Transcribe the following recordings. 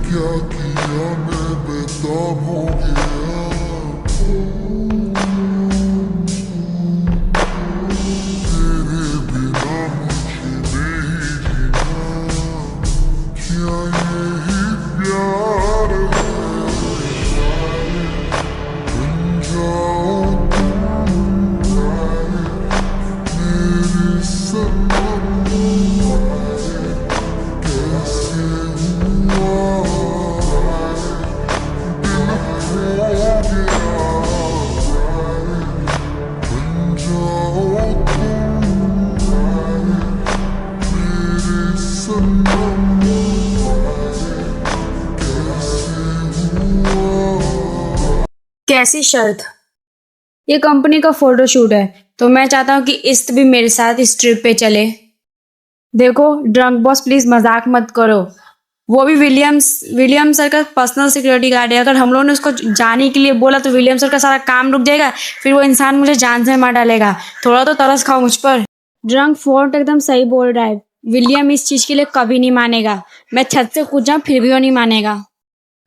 क्या किया मैं बेताब हो गया। तेरे बिना मुझे नहीं जीना, क्या यही प्यार है। बन जाओ तुम मेरे सनम, कैसे हुआ दिल खो गया। बन जाओ तुम मेरे सनम, कैसे हुआ। कैसी शर्त? ये कंपनी का फोटोशूट है तो मैं चाहता हूँ कि इस्त भी मेरे साथ इस ट्रिप पे चले। देखो ड्रंक बॉस, प्लीज मजाक मत करो। वो भी विलियम सर का पर्सनल सिक्योरिटी गार्ड है। अगर हम लोगों ने उसको जाने के लिए बोला तो विलियम सर का सारा काम रुक जाएगा। फिर वो इंसान मुझे जान से मार डालेगा। थोड़ा तो तरस खाओ मुझ पर। ड्रंक फोर्ट एकदम सही बोल रहा है। विलियम इस चीज के लिए कभी नहीं मानेगा। मैं छत से कूद जाऊं फिर भी वो नहीं मानेगा।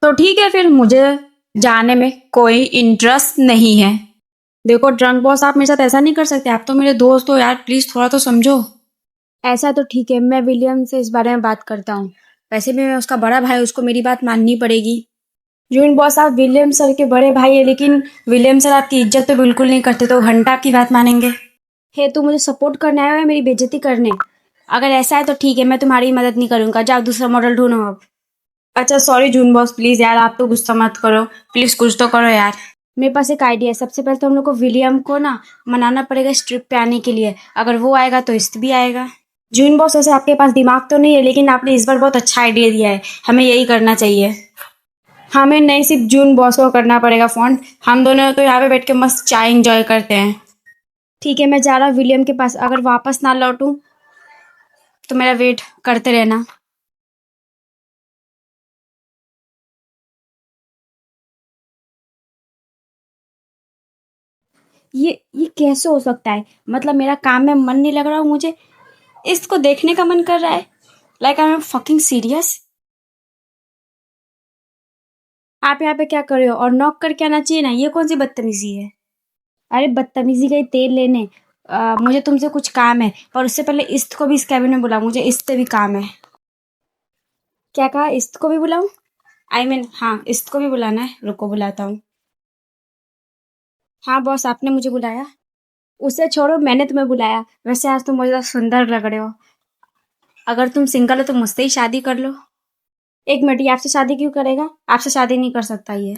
तो ठीक है, फिर मुझे जाने में कोई इंटरेस्ट नहीं है। देखो ड्रंक बॉस, आप मेरे साथ ऐसा नहीं कर सकते। आप तो मेरे दोस्त हो यार, प्लीज थोड़ा तो समझो। ऐसा तो ठीक है, मैं विलियम से इस बारे में बात करता हूँ। वैसे भी मैं उसका बड़ा भाई, उसको मेरी बात माननी पड़ेगी। जून बॉस, आप विलियम सर के बड़े भाई है, लेकिन विलियम सर आपकी इज्जत तो बिल्कुल नहीं करते, तो घंटा आपकी बात मानेंगे। हे, तू मुझे सपोर्ट करने आया है मेरी बेइज्जती करने? अगर ऐसा है तो ठीक है, मैं तुम्हारी मदद नहीं करूंगा। जाओ दूसरा मॉडल ढूंढो अब। अच्छा सॉरी जून बॉस, प्लीज यार आप तो गुस्सा मत करो। प्लीज कुछ तो करो यार। मेरे पास एक आइडिया है। सबसे पहले तो हम लोग को विलियम को ना मनाना पड़ेगा इस ट्रिप पे आने के लिए। अगर वो आएगा तो इस्त भी आएगा। जून बॉस, वैसे आपके पास दिमाग तो नहीं है, लेकिन आपने इस बार बहुत अच्छा आइडिया दिया है। हमें यही करना चाहिए। हमें नहीं, सिर्फ जून बॉस को करना पड़ेगा फोन। हम दोनों तो यहाँ पे बैठ के मस्त चाय एंजॉय करते हैं। ठीक है, मैं जा रहा हूँ विलियम के पास। अगर वापस ना लौटूं तो मेरा वेट करते रहना। ये कैसे हो सकता है? मतलब मेरा काम में मन नहीं लग रहा, मुझे इसको देखने का मन कर रहा है। Like I am fucking serious. आप यहाँ पे क्या कर रहे हो? और नॉक करके आना चाहिए ना, ये कौन सी बदतमीजी है? अरे बदतमीजी का ही तेल लेने। मुझे तुमसे कुछ काम है, पर उससे पहले इस्त को भी इस कैबिन में बुला, मुझे इस्त से भी काम है। क्या कहा? इस्त को भी बुलाऊं? हाँ, इस्त को भी बुलाना है। रुको बुलाता हूँ। हाँ बॉस, आपने मुझे बुलाया। उसे छोड़ो, मैंने तुम्हें बुलाया। वैसे आज तुम मुझे ज्यादा सुंदर लग रहे हो। अगर तुम सिंगल हो तो मुझसे ही शादी कर लो। एक मिनट, ये आपसे शादी क्यों करेगा? आपसे शादी नहीं कर सकता ये।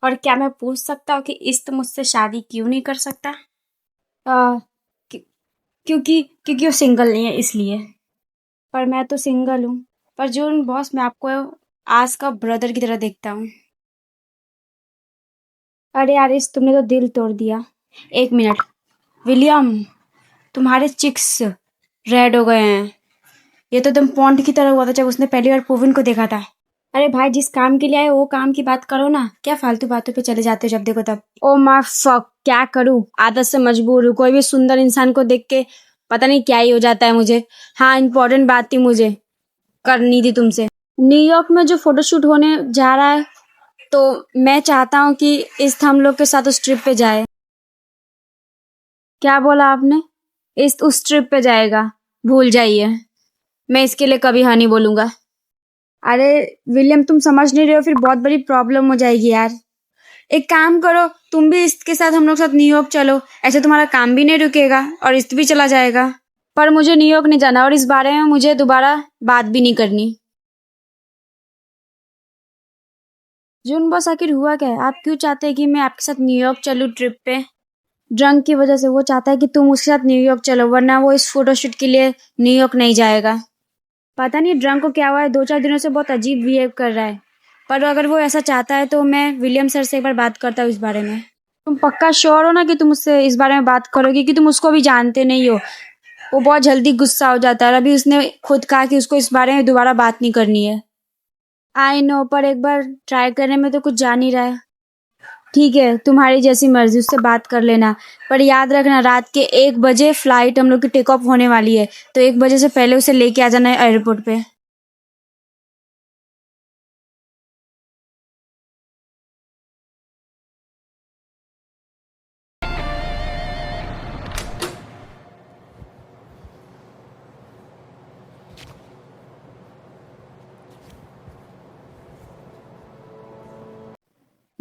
और क्या मैं पूछ सकता हूँ कि इस्त मुझसे शादी क्यों नहीं कर सकता? आ, क्यों- क्योंकि वो सिंगल नहीं है इसलिए। पर मैं तो सिंगल हूँ। पर जून बॉस, मैं आपको आज का ब्रदर की तरह देखता हूँ। अरे यार, इस तुमने तो दिल तोड़ दिया। एक मिनट, विलियम, तुम्हारे चिक्स रेड हो गए हैं। ये तो एकदम पॉन्ड की तरह हुआ था जब उसने पहली बार पुविन को देखा था। अरे भाई, जिस काम के लिए आए वो काम की बात करो ना। क्या फालतू बातों पे चले जाते हो जब देखो तब? ओ माय फक, क्या करूं? आदत से मजबूर हूँ। कोई भी सुंदर इंसान को देख के पता नहीं क्या ही हो जाता है मुझे। हाँ, इम्पोर्टेंट बात थी, मुझे करनी थी तुमसे। न्यूयॉर्क में जो फोटोशूट होने जा रहा है, तो मैं चाहता हूँ कि इस हम लोग के साथ उस ट्रिप पे जाए। क्या बोला आपने? इस उस ट्रिप पे जाएगा? भूल जाइए, मैं इसके लिए कभी हाँ नहीं बोलूंगा। अरे विलियम, तुम समझ नहीं रहे हो, फिर बहुत बड़ी प्रॉब्लम हो जाएगी यार। एक काम करो, तुम भी इसके साथ हम लोग साथ न्यूयॉर्क चलो। ऐसे तुम्हारा काम भी नहीं रुकेगा और इस्त भी चला जाएगा। पर मुझे न्यूयॉर्क नहीं जाना, और इस बारे में मुझे दोबारा बात भी नहीं करनी। जून बॉस, आखिर हुआ क्या है? आप क्यों चाहते हैं कि मैं आपके साथ न्यूयॉर्क चलूँ ट्रिप पे? ड्रंक की वजह से वो चाहता है कि तुम उसके साथ न्यूयॉर्क चलो, वरना वो इस फोटोशूट के लिए न्यूयॉर्क नहीं जाएगा। पता नहीं ड्रंक को क्या हुआ है, 2-4 दिनों से बहुत अजीब बिहेव कर रहा है। पर अगर वो ऐसा चाहता है तो मैं विलियम सर से एक बार बात करता हूँ इस बारे में। तुम पक्का श्योर हो ना कि तुम उससे इस बारे में बात करोगे? कि तुम उसको भी जानते नहीं हो। वो बहुत जल्दी गुस्सा हो जाता है, और अभी उसने खुद कहा कि उसको इस बारे में दोबारा बात नहीं करनी है। आई नो, पर एक बार ट्राई करने में तो कुछ जा नहीं रहा है। ठीक है, तुम्हारी जैसी मर्जी, उससे बात कर लेना। पर याद रखना, रात के 1 बजे फ्लाइट हम लोग की टेक ऑफ होने वाली है, तो 1 बजे से पहले उसे लेके आ जाना है एयरपोर्ट पे।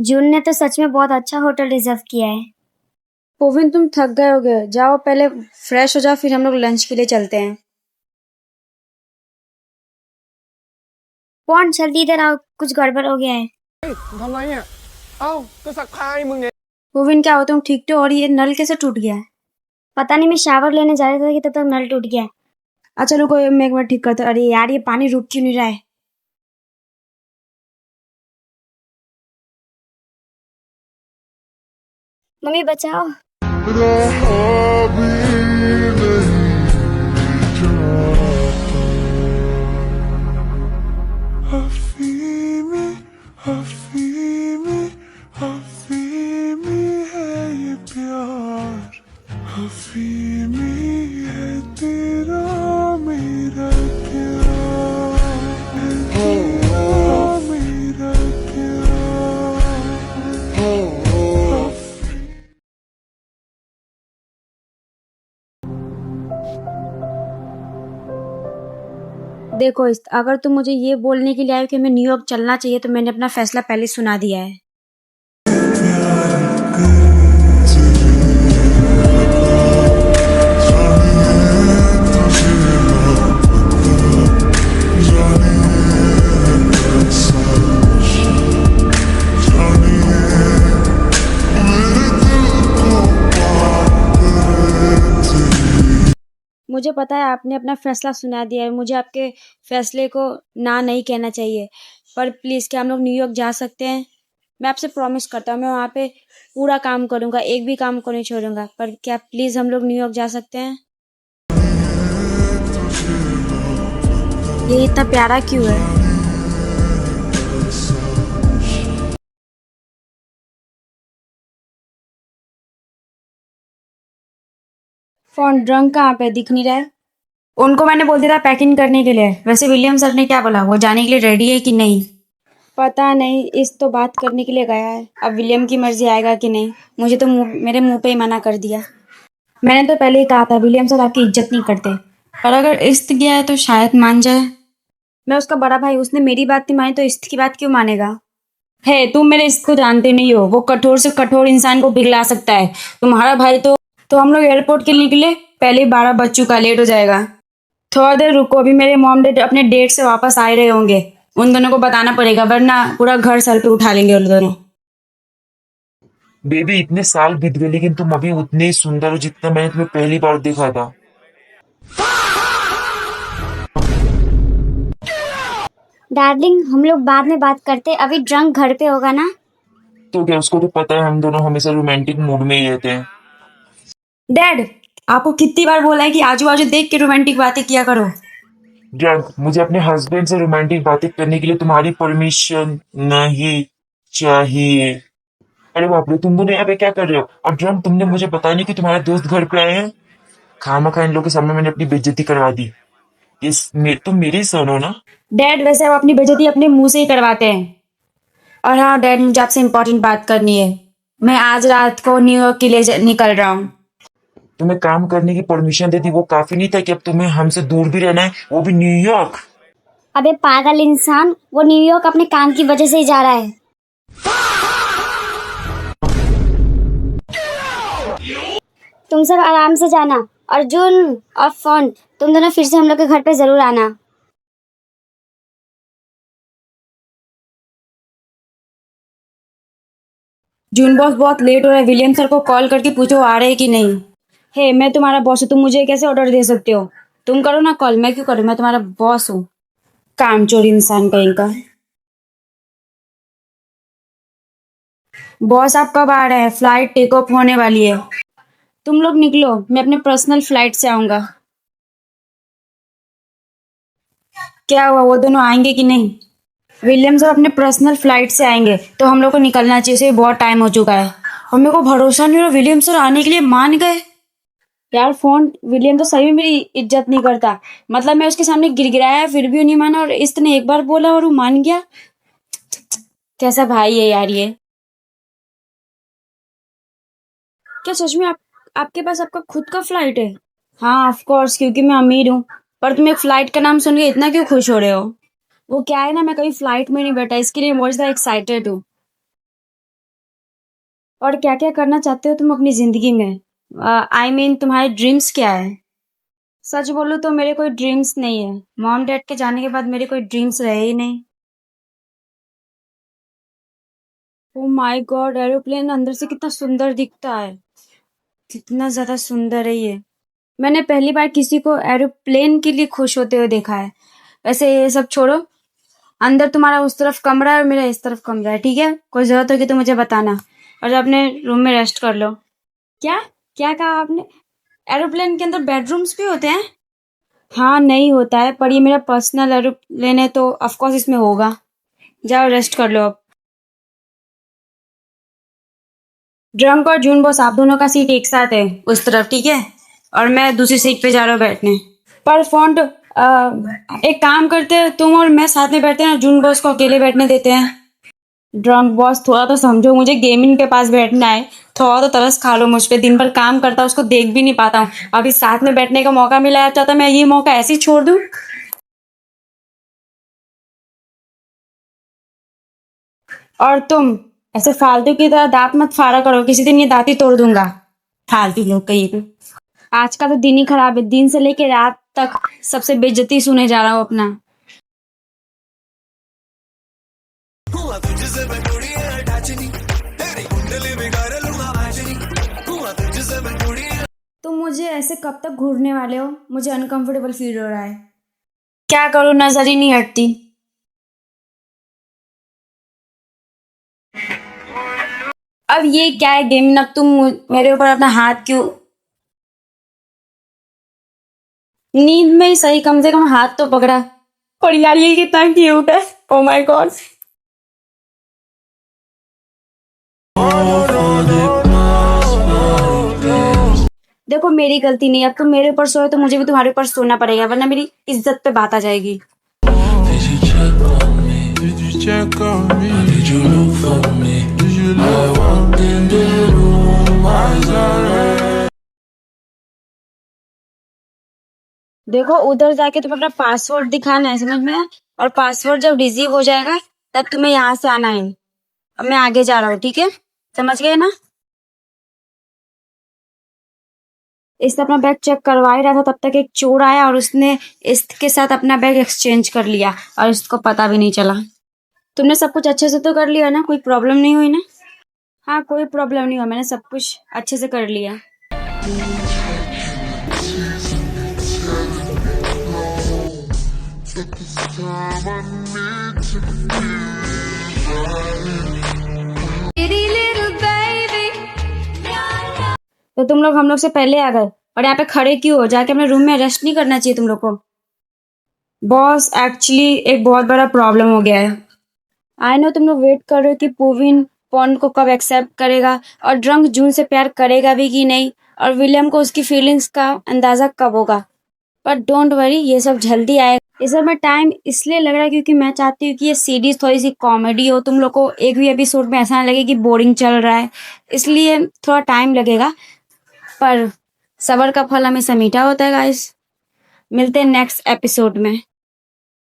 जून ने तो सच में बहुत अच्छा होटल रिजर्व किया है। पोविन तुम थक गए होगे, जाओ पहले फ्रेश हो जाओ, फिर हम लोग लंच के लिए चलते हैं। कौन जल्दी इधर आओ, कुछ गड़बड़ हो गया है। ทำไรเนี่ย เอ้า ก็ซักผ้าให้มึงเนี่ย पोविन क्या हो तुम ठीक तो? और ये नल कैसे टूट गया है? पता नहीं, मैं शावर लेने जा रहा था कि तब तक नल टूट गया। अच्छा रुको, मैं एक बार ठीक करता हूँ। अरे यार ये पानी रुक क्यों नहीं रहा है? मम्मी बचाओ। रहा भी नहीं जाता हफीमी हफीमी हफीमी है ये प्यार हफीमी है तेरा मेरा प्यार तेरा मेरा प्यार देखो अगर तुम मुझे ये बोलने के लिए आए कि हमें न्यूयॉर्क चलना चाहिए, तो मैंने अपना फैसला पहले सुना दिया है। मुझे पता है आपने अपना फैसला सुना दिया है, मुझे आपके फैसले को ना नहीं कहना चाहिए, पर प्लीज़ क्या हम लोग न्यूयॉर्क जा सकते हैं? मैं आपसे प्रॉमिस करता हूँ मैं वहाँ पे पूरा काम करूँगा, एक भी काम को नहीं छोड़ूंगा, पर क्या प्लीज़ हम लोग न्यूयॉर्क जा सकते हैं? ये इतना प्यारा क्यों है? फोन ड्रंक कहाँ पे दिख नहीं रहा है? उनको मैंने बोल दिया था पैकिंग करने के लिए। वैसे विलियम सर ने क्या बोला, वो जाने के लिए रेडी है कि नहीं? पता नहीं, इस तो बात करने के लिए गया है, अब विलियम की मर्जी आएगा कि नहीं। मुझे तो मेरे मुंह पे ही मना कर दिया। मैंने तो पहले ही कहा था विलियम सर आपकी इज्जत नहीं करते, पर अगर इस्त गया है तो शायद मान जाए। मैं उसका बड़ा भाई, उसने मेरी बात नहीं मानी तो इस्त की बात क्यों मानेगा? है तुम मेरे इस्त को जानते नहीं हो, वो कठोर से कठोर इंसान को पिघला सकता है। तुम्हारा भाई तो हम लोग एयरपोर्ट के लिए निकले, पहले ही 12 बज चुका, लेट हो जाएगा। थोड़ा देर रुको, अभी मेरे मॉम डैड अपने डेट से वापस आ रहे होंगे, उन दोनों को बताना पड़ेगा, वरना पूरा घर सर पे उठा लेंगे उन दोनों। बेबी इतने साल बीत गए लेकिन तुम अभी उतने ही सुंदर हो जितना मैंने तुम्हें पहली बार देखा था। डार्लिंग, हम लोग बाद में बात करते, अभी ड्रंक घर पे होगा ना। तो क्या उसको तो पता है हम दोनों हमेशा रोमांटिक मूड में ही रहते हैं। डैड आपको कितनी बार बोला है कि आजू बाजू देख के रोमांटिक बातें किया करो। ड्रंक मुझे अपने हस्बैंड से रोमांटिक बातें करने के लिए तुम्हारी परमिशन नहीं चाहिए। अरे बाप रे, तुम दोनों यहाँ पे क्या कर रहे हो? और ड्रंक तुमने मुझे बताया नहीं कि तुम्हारे दोस्त घर पे आए हैं। खामखा इन लोगों के सामने मैंने अपनी बेइज्जती करवा दी। तुम मेरी ही सन हो ना? डैड वैसे आप अपनी बेइज्जती अपने मुंह से ही करवाते हैं। और हाँ डैड, मुझे आपसे इम्पोर्टेंट बात करनी है। मैं आज रात को न्यूयॉर्क के लिए निकल रहा हूँ। तुम्हें काम करने की परमिशन दे दी, वो काफी नहीं था कि अब तुम्हें हमसे दूर भी रहना है, वो भी न्यूयॉर्क? अबे पागल इंसान, वो न्यूयॉर्क अपने काम की वजह से ही जा रहा है। तुम सब आराम से जाना, अर्जुन और फोन तुम दोनों फिर से हम लोग के घर पे जरूर आना। जून बॉस बहुत लेट हो रहा है, विलियम सर को कॉल करके पूछो आ रहे हैं कि नहीं। हे मैं तुम्हारा बॉस हूँ, तुम मुझे कैसे ऑर्डर दे सकते हो? तुम करो ना कॉल, मैं क्यों करूँ? मैं तुम्हारा बॉस हूँ, कामचोर इंसान कहीं का। बॉस आप कब आ रहे हैं? फ्लाइट टेक ऑफ होने वाली है, तुम लोग निकलो, मैं अपने पर्सनल फ्लाइट से आऊंगा। क्या हुआ, वो दोनों आएंगे कि नहीं? विलियम सर अपने पर्सनल फ्लाइट से आएंगे तो हम लोग को निकलना चाहिए, उसे बहुत टाइम हो चुका है। और मेरे को भरोसा नहीं हो रहा, विलियम सर आने के लिए मान गए। यार फोन, विलियम तो सही में मेरी इज्जत नहीं करता, मतलब मैं उसके सामने गिड़गिड़ाया फिर भी वो नहीं माना, और इसने एक बार बोला और वो मान गया। कैसा भाई है यार ये। क्या सच में आपके पास आपका खुद का फ्लाइट है? हाँ ऑफ कोर्स, क्योंकि मैं अमीर हूँ। पर तुम एक फ्लाइट का नाम सुन के इतना क्यों खुश हो रहे हो? वो क्या है ना, मैं कभी फ्लाइट में नहीं बैठा, इसके लिए बहुत ज्यादा एक्साइटेड हूँ। और क्या क्या करना चाहते हो तुम अपनी जिंदगी में? आई मीन तुम्हारे ड्रीम्स क्या है? सच बोलूं तो मेरे कोई ड्रीम्स नहीं है। मॉम डैड के जाने के बाद मेरे कोई ड्रीम्स रहे ही नहीं। ओ माय गॉड, एरोप्लेन अंदर से कितना सुंदर दिखता है। कितना ज्यादा सुंदर है ये। मैंने पहली बार किसी को एरोप्लेन के लिए खुश होते हुए देखा है। वैसे ये सब छोड़ो, अंदर तुम्हारा उस तरफ कमरा है और मेरा इस तरफ कमरा है, ठीक है? कोई जरूरत होगी तो मुझे बताना, और अपने रूम में रेस्ट कर लो। क्या क्या कहा आपने? एरोप्लेन के अंदर बेडरूम्स भी होते हैं? हाँ, नहीं होता है, पर ये मेरा पर्सनल एरोप्लेन है तो ऑफ कोर्स इसमें होगा। जाओ रेस्ट कर लो अब। ड्रंक और जून बॉस, आप दोनों का सीट एक साथ है उस तरफ, ठीक है? और मैं दूसरी सीट पे जा रहा हूँ बैठने। पर फोन एक काम करते हैं, तुम और मैं साथ में बैठते हैं, जून बॉस को अकेले बैठने देते हैं। ड्रंक बॉस, थोड़ा तो समझो, मुझे गेमिंग के पास बैठना है। थोड़ा तो तरस खा लो मुझ पे। दिन भर काम करता, उसको देख भी नहीं पाता हूँ। अभी साथ में बैठने का मौका मिला है, चाहता मैं ये मौका ऐसे ही छोड़ दूँ? और तुम ऐसे फालतू की तरह दांत मत फाड़ा करो, किसी दिन ये दांत ही तोड़ दूंगा। फालतू लोग कहीं पे। आज का तो दिन ही खराब है, दिन से लेके रात तक सबसे बेइज्जती सुने जा रहा हूँ अपना। तुम मुझे ऐसे कब तक घूरने वाले हो? मुझे अनकंफर्टेबल फील हो रहा है। क्या करूं, नजर ही नहीं हटती। अब ये क्या है गेम? अब तुम मेरे ऊपर अपना हाथ क्यों? नींद में ही सही, कम से कम हाथ तो पकड़ा। और यार ये कितना क्यूट है, ओ माय गॉड। देखो मेरी गलती नहीं है, अब तुम मेरे ऊपर सोए तो मुझे भी तुम्हारे ऊपर सोना पड़ेगा, वरना मेरी इज्जत पे बात आ जाएगी। Did you check on me? Did you check on me? Did you look for me? Did you look? I walked in the room, eyes are red. देखो उधर जाके तुम्हें अपना पासवर्ड दिखाना है, समझ में? और पासवर्ड जब रिसीव हो जाएगा तब तुम्हें यहाँ से आना है। अब मैं आगे जा रहा हूँ, ठीक है? समझ गए ना? इसने अपना बैग चेक करवा ही रहा था, तब तक एक चोर आया और उसने इसके साथ अपना बैग एक्सचेंज कर लिया और इसको पता भी नहीं चला। तुमने सब कुछ अच्छे से तो कर लिया ना? कोई प्रॉब्लम नहीं हुई ना? हाँ, कोई प्रॉब्लम नहीं हुआ, मैंने सब कुछ अच्छे से कर लिया। But this time I need to feel right. तो तुम लोग हम लोग से पहले आ गए और यहाँ पे खड़े क्यों हो? जाके अपने रूम में रेस्ट नहीं करना चाहिए तुम लोग को? बॉस, एक्चुअली एक बहुत बड़ा प्रॉब्लम हो गया है। आई नो तुम लोग वेट कर रहे हो कि पुविन पॉन को कब एक्सेप्ट करेगा और ड्रंक जून से प्यार करेगा भी कि नहीं, और विलियम को उसकी फीलिंग्स का अंदाजा कब होगा। पर डोंट वरी, ये सब जल्दी आएगा। ये सब में टाइम इसलिए लग रहा है क्योंकि मैं चाहती हूँ कि ये सीरीज थोड़ी सी कॉमेडी हो, तुम लोग को एक भी एपिसोड में ऐसा ना लगे कि बोरिंग चल रहा है, इसलिए थोड़ा टाइम लगेगा। पर सबर का फल हमेशा मीठा होता है गाइस। मिलते हैं नेक्स्ट एपिसोड में।